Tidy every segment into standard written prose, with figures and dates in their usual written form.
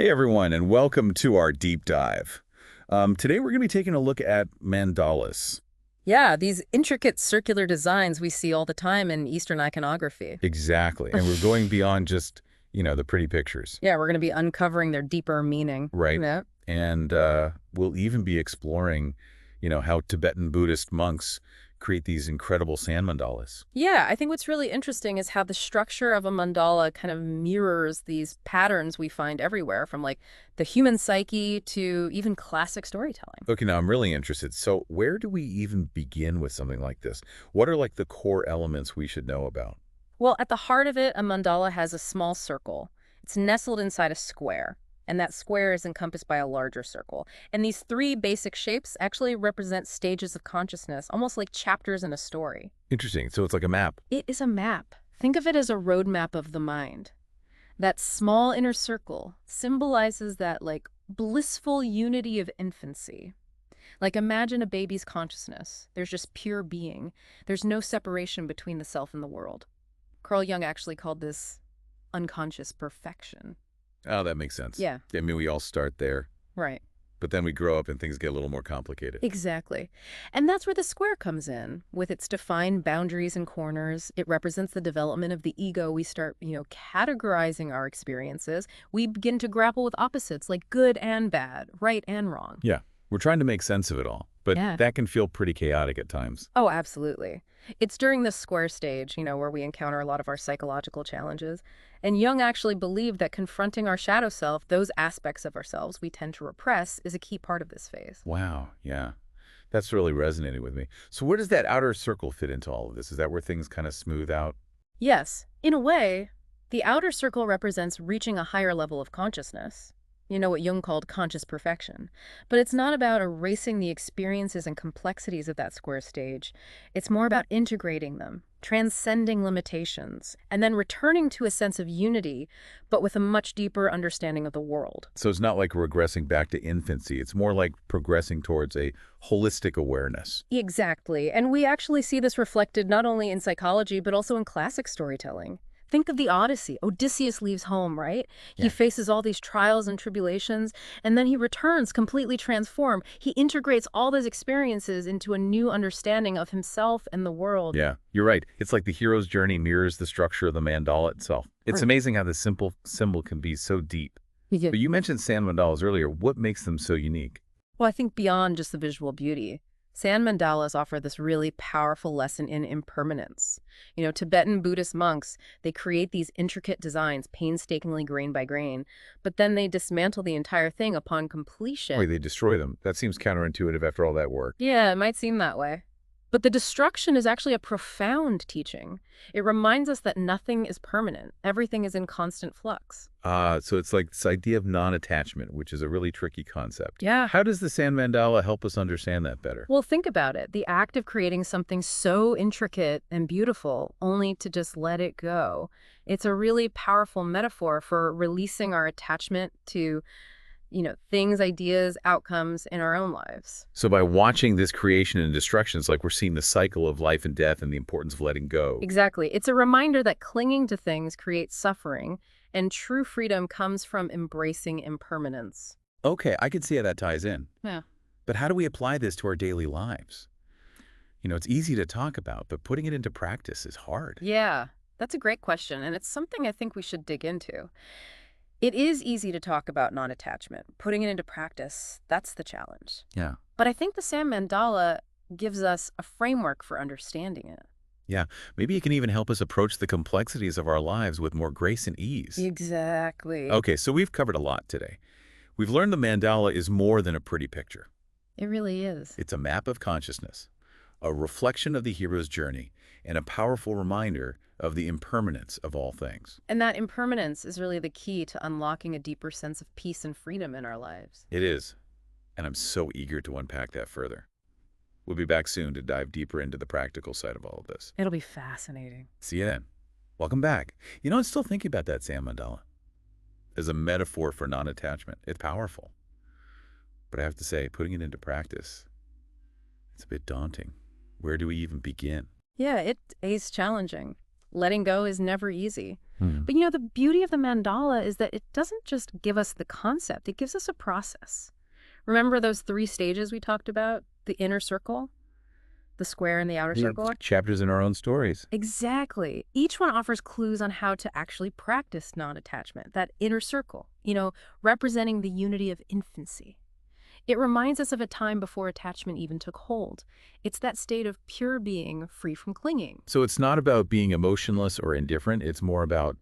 Hey everyone, and welcome to our deep dive. Today we're going to be taking a look at mandalas. Yeah, these intricate circular designs we see all the time in Eastern iconography. Exactly. And we're going beyond just, the pretty pictures, Yeah, we're going to be uncovering their deeper meaning. right? Yeah. And we'll even be exploring, how Tibetan Buddhist monks create these incredible sand mandalas. Yeah, I think what's really interesting is how the structure of a mandala kind of mirrors these patterns we find everywhere, from like the human psyche to even classic storytelling. Okay, now I'm really interested. So where do we even begin with something like this? What are like the core elements we should know about? Well, at the heart of it, a mandala has a small circle. It's nestled inside a square, and that square is encompassed by a larger circle. And these three basic shapes actually represent stages of consciousness, almost like chapters in a story. Interesting. So it's like a map. It is a map. Think of it as a roadmap of the mind. That small inner circle symbolizes that, like, blissful unity of infancy. Like, imagine a baby's consciousness. There's just pure being. There's no separation between the self and the world. Carl Jung actually called this unconscious perfection. Oh, that makes sense. Yeah, I mean, we all start there, right. but then we grow up and things get a little more complicated. Exactly. And that's where the square comes in. With its defined boundaries and corners, it represents the development of the ego. We start, categorizing our experiences. We begin to grapple with opposites like good and bad, right and wrong. Yeah, we're trying to make sense of it all, but Yeah. that can feel pretty chaotic at times. Oh, absolutely. It's during this square stage, where we encounter a lot of our psychological challenges. And Jung actually believed that confronting our shadow self, those aspects of ourselves we tend to repress, is a key part of this phase. Wow, yeah. That's really resonating with me. So where does that outer circle fit into all of this? Is that where things kind of smooth out? Yes, in a way, the outer circle represents reaching a higher level of consciousness. You know what Jung called conscious perfection. But it's not about erasing the experiences and complexities of that square stage. It's more about integrating them, transcending limitations, and then returning to a sense of unity, but with a much deeper understanding of the world. So it's not like regressing back to infancy. It's more like progressing towards a holistic awareness. Exactly. And we actually see this reflected not only in psychology, but also in classic storytelling. Think of the Odyssey. Odysseus leaves home, right? He Yeah. faces all these trials and tribulations, and then he returns completely transformed. He integrates all those experiences into a new understanding of himself and the world. Yeah, you're right. It's like the hero's journey mirrors the structure of the mandala itself. It's Right. amazing how this simple symbol can be so deep. Yeah. But you mentioned sand mandalas earlier. What makes them so unique? Well, I think beyond just the visual beauty, sand mandalas offer this really powerful lesson in impermanence. Tibetan Buddhist monks, they create these intricate designs painstakingly grain by grain, but then they dismantle the entire thing upon Wait, completion. they destroy them. That seems counterintuitive after all that work. Yeah, it might seem that way. But the destruction is actually a profound teaching. It reminds us that nothing is permanent. Everything is in constant flux. So it's like this idea of non-attachment, which is a really tricky concept. Yeah. How does the sand mandala help us understand that better? Well, think about it. The act of creating something so intricate and beautiful, only to just let it go. It's a really powerful metaphor for releasing our attachment to, things, ideas, outcomes in our own lives. So by watching this creation and destruction, it's like we're seeing the cycle of life and death and the importance of letting go. Exactly. It's a reminder that clinging to things creates suffering, and true freedom comes from embracing impermanence. Okay, I can see how that ties in. Yeah. But how do we apply this to our daily lives? It's easy to talk about, but putting it into practice is hard. Yeah, that's a great question, and it's something I think we should dig into. It is easy to talk about non-attachment. Putting it into practice, that's the challenge. Yeah. But I think the Sand Mandala gives us a framework for understanding it. Yeah, maybe it can even help us approach the complexities of our lives with more grace and ease. Exactly. Okay, so we've covered a lot today. We've learned the mandala is more than a pretty picture. It really is. It's a map of consciousness, a reflection of the hero's journey, and a powerful reminder of the impermanence of all things. And that impermanence is really the key to unlocking a deeper sense of peace and freedom in our lives. It is, and I'm so eager to unpack that further. We'll be back soon to dive deeper into the practical side of all of this. It'll be fascinating. See you then. Welcome back. I'm still thinking about that sand mandala as a metaphor for non-attachment. It's powerful. But I have to say, putting it into practice, it's a bit daunting. Where do we even begin? Yeah, it is challenging. Letting go is never easy. Hmm. But the beauty of the mandala is that it doesn't just give us the concept, it gives us a process. Remember those 3 stages we talked about? The inner circle, the square, and the outer Yeah, circle? chapters in our own stories. Exactly. Each one offers clues on how to actually practice non-attachment, that inner circle, representing the unity of infancy. It reminds us of a time before attachment even took hold. It's that state of pure being, free from clinging. So it's not about being emotionless or indifferent. It's more about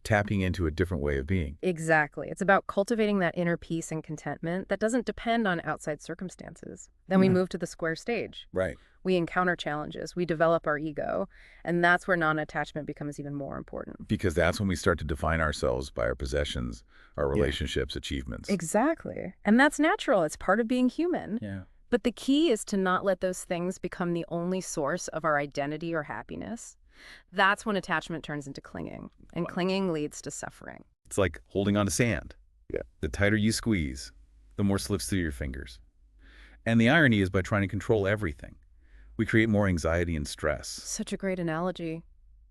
tapping into a different way of being. Exactly. It's about cultivating that inner peace and contentment that doesn't depend on outside circumstances. Then we move to the square stage. Right. We encounter challenges, we develop our ego, and that's where non-attachment becomes even more important. Because that's when we start to define ourselves by our possessions, our relationships, achievements. Exactly. And that's natural. It's part of being human. Yeah. But the key is to not let those things become the only source of our identity or happiness. That's when attachment turns into clinging, and clinging leads to suffering. It's like holding on to sand. Yeah. The tighter you squeeze, the more slips through your fingers. And the irony is by trying to control everything, we create more anxiety and stress. Such a great analogy.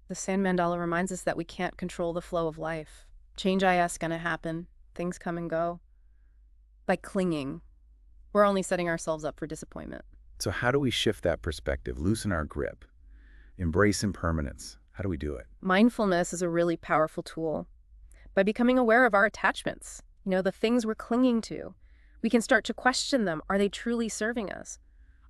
The sand mandala reminds us that we can't control the flow of life. Change is going to happen. Things come and go. By clinging, we're only setting ourselves up for disappointment. So how do we shift that perspective, loosen our grip, embrace impermanence? How do we do it? Mindfulness is a really powerful tool. By becoming aware of our attachments, the things we're clinging to, we can start to question them. Are they truly serving us?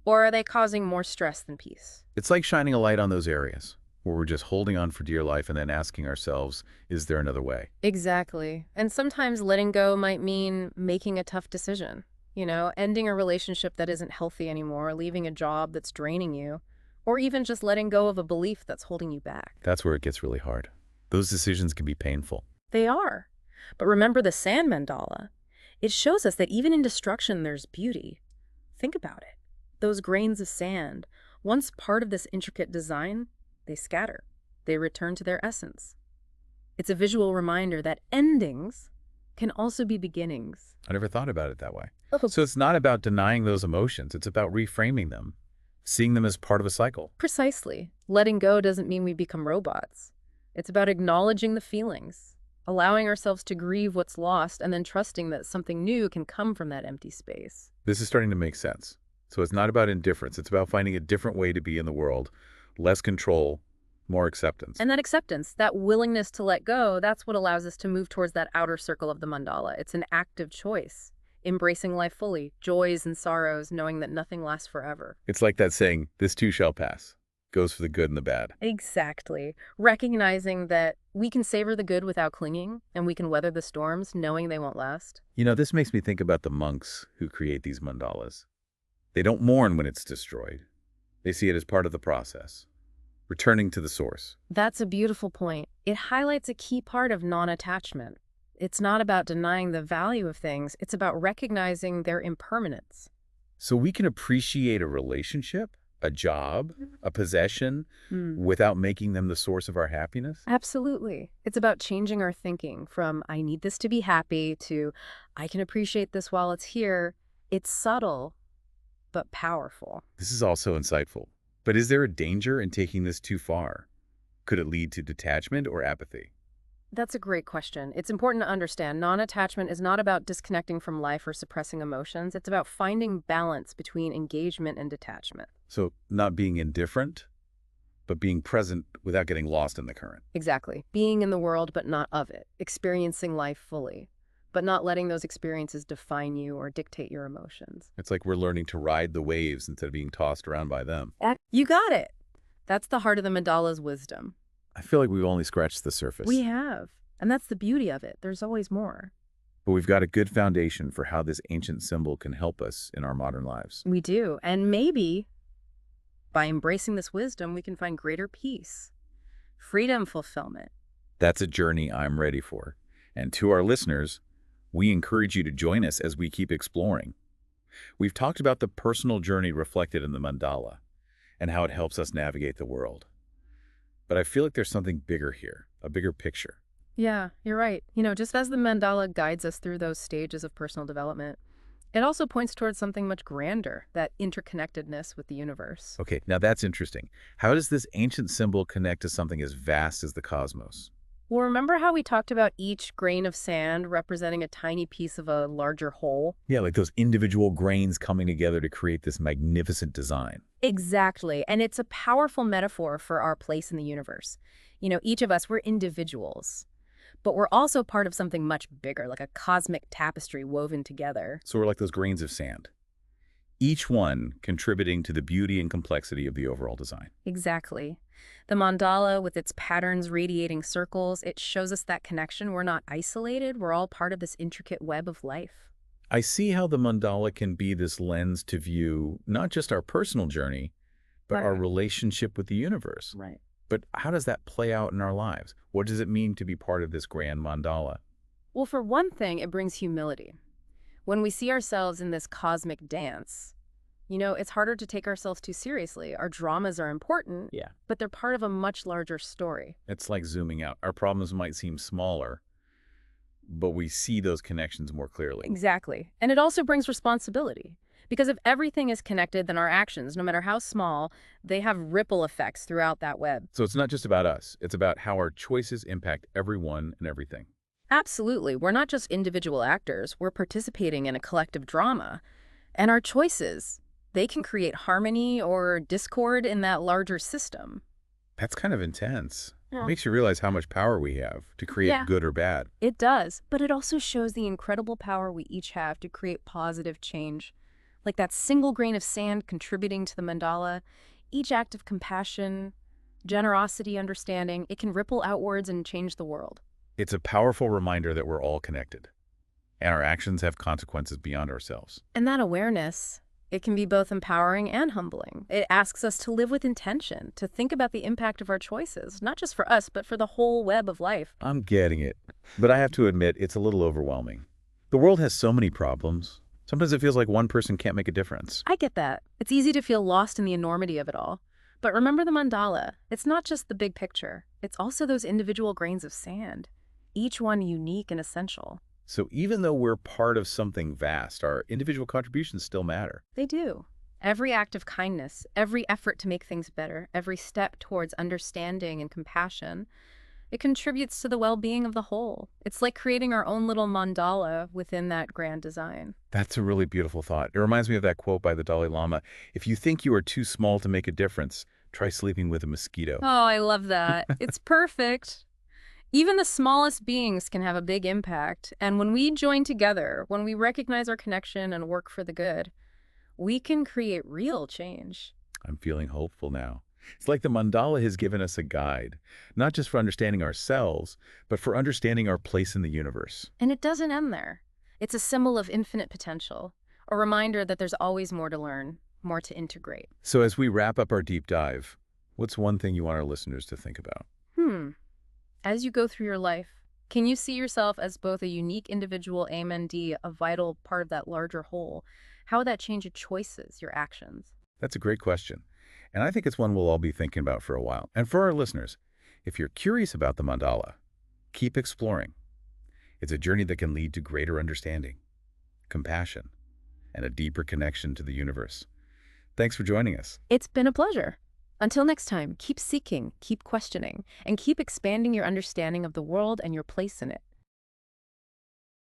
Or are they causing more stress than peace? It's like shining a light on those areas where we're just holding on for dear life and then asking ourselves, is there another way? Exactly. And sometimes letting go might mean making a tough decision. Ending a relationship that isn't healthy anymore, leaving a job that's draining you, or even just letting go of a belief that's holding you back. That's where it gets really hard. Those decisions can be painful. They are. But remember the sand mandala. It shows us that even in destruction, there's beauty. Think about it. Those grains of sand, once part of this intricate design, they scatter. They return to their essence. It's a visual reminder that endings can also be beginnings. I never thought about it that way. Oh. So it's not about denying those emotions. It's about reframing them, seeing them as part of a cycle. Precisely. Letting go doesn't mean we become robots. It's about acknowledging the feelings, allowing ourselves to grieve what's lost, and then trusting that something new can come from that empty space. This is starting to make sense. So it's not about indifference. It's about finding a different way to be in the world, less control, more acceptance. And that acceptance, that willingness to let go, that's what allows us to move towards that outer circle of the mandala. It's an active choice, embracing life fully, joys and sorrows, knowing that nothing lasts forever. It's like that saying, this too shall pass. Goes for the good and the bad. Exactly. Recognizing that we can savor the good without clinging, and we can weather the storms knowing they won't last. This makes me think about the monks who create these mandalas. They don't mourn when it's destroyed. They see it as part of the process, returning to the source. That's a beautiful point. It highlights a key part of non-attachment. It's not about denying the value of things. It's about recognizing their impermanence. So we can appreciate a relationship, a job, a possession, without making them the source of our happiness? Absolutely. It's about changing our thinking from, I need this to be happy, to, I can appreciate this while it's here. It's subtle, but powerful. This is also insightful. But is there a danger in taking this too far? Could it lead to detachment or apathy? That's a great question. It's important to understand non-attachment is not about disconnecting from life or suppressing emotions. It's about finding balance between engagement and detachment. So not being indifferent, but being present without getting lost in the current. Exactly. Being in the world, but not of it. Experiencing life fully, but not letting those experiences define you or dictate your emotions. It's like we're learning to ride the waves instead of being tossed around by them. You got it. That's the heart of the mandala's wisdom. I feel like we've only scratched the surface. We have. And that's the beauty of it. There's always more. But we've got a good foundation for how this ancient symbol can help us in our modern lives. We do. And maybe by embracing this wisdom, we can find greater peace, freedom, fulfillment. That's a journey I'm ready for. And to our listeners, we encourage you to join us as we keep exploring. We've talked about the personal journey reflected in the mandala and how it helps us navigate the world. But I feel like there's something bigger here, a bigger picture. Yeah, you're right. Just as the mandala guides us through those stages of personal development, it also points towards something much grander, that interconnectedness with the universe. Okay, now that's interesting. How does this ancient symbol connect to something as vast as the cosmos? Well, remember how we talked about each grain of sand representing a tiny piece of a larger whole? Yeah, like those individual grains coming together to create this magnificent design. Exactly. And it's a powerful metaphor for our place in the universe. Each of us, we're individuals, but we're also part of something much bigger, like a cosmic tapestry woven together. So we're like those grains of sand, each one contributing to the beauty and complexity of the overall design. Exactly. The mandala, with its patterns radiating circles, it shows us that connection. We're not isolated. We're all part of this intricate web of life. I see how the mandala can be this lens to view not just our personal journey, but our Right. relationship with the universe. Right. But how does that play out in our lives? What does it mean to be part of this grand mandala? Well, for one thing, it brings humility. When we see ourselves in this cosmic dance, it's harder to take ourselves too seriously. Our dramas are important, Yeah. but they're part of a much larger story. It's like zooming out. Our problems might seem smaller, but we see those connections more clearly. Exactly. And it also brings responsibility. Because if everything is connected, then our actions, no matter how small, they have ripple effects throughout that web. So it's not just about us. It's about how our choices impact everyone and everything. Absolutely. We're not just individual actors. We're participating in a collective drama. And our choices, they can create harmony or discord in that larger system. That's kind of intense. It Yeah. makes you realize how much power we have to create Yeah. good or bad. It does, but it also shows the incredible power we each have to create positive change. Like that single grain of sand contributing to the mandala, each act of compassion, generosity, understanding, it can ripple outwards and change the world. It's a powerful reminder that we're all connected, and our actions have consequences beyond ourselves. And that awareness, it can be both empowering and humbling. It asks us to live with intention, to think about the impact of our choices, not just for us, but for the whole web of life. I'm getting it, but I have to admit it's a little overwhelming. The world has so many problems. Sometimes it feels like one person can't make a difference. I get that. It's easy to feel lost in the enormity of it all. But remember the mandala. It's not just the big picture. It's also those individual grains of sand, each one unique and essential. So even though we're part of something vast, our individual contributions still matter. They do. Every act of kindness, every effort to make things better, every step towards understanding and compassion, it contributes to the well-being of the whole. It's like creating our own little mandala within that grand design. That's a really beautiful thought. It reminds me of that quote by the Dalai Lama. If you think you are too small to make a difference, try sleeping with a mosquito. Oh, I love that. It's perfect. Even the smallest beings can have a big impact. And when we join together, when we recognize our connection and work for the good, we can create real change. I'm feeling hopeful now. It's like the mandala has given us a guide, not just for understanding ourselves, but for understanding our place in the universe. And it doesn't end there. It's a symbol of infinite potential, a reminder that there's always more to learn, more to integrate. So as we wrap up our deep dive, what's one thing you want our listeners to think about? As you go through your life, can you see yourself as both a unique individual, MND, a vital part of that larger whole? How would that change your choices, your actions? That's a great question. And I think it's one we'll all be thinking about for a while. And for our listeners, if you're curious about the mandala, keep exploring. It's a journey that can lead to greater understanding, compassion, and a deeper connection to the universe. Thanks for joining us. It's been a pleasure. Until next time, keep seeking, keep questioning, and keep expanding your understanding of the world and your place in it.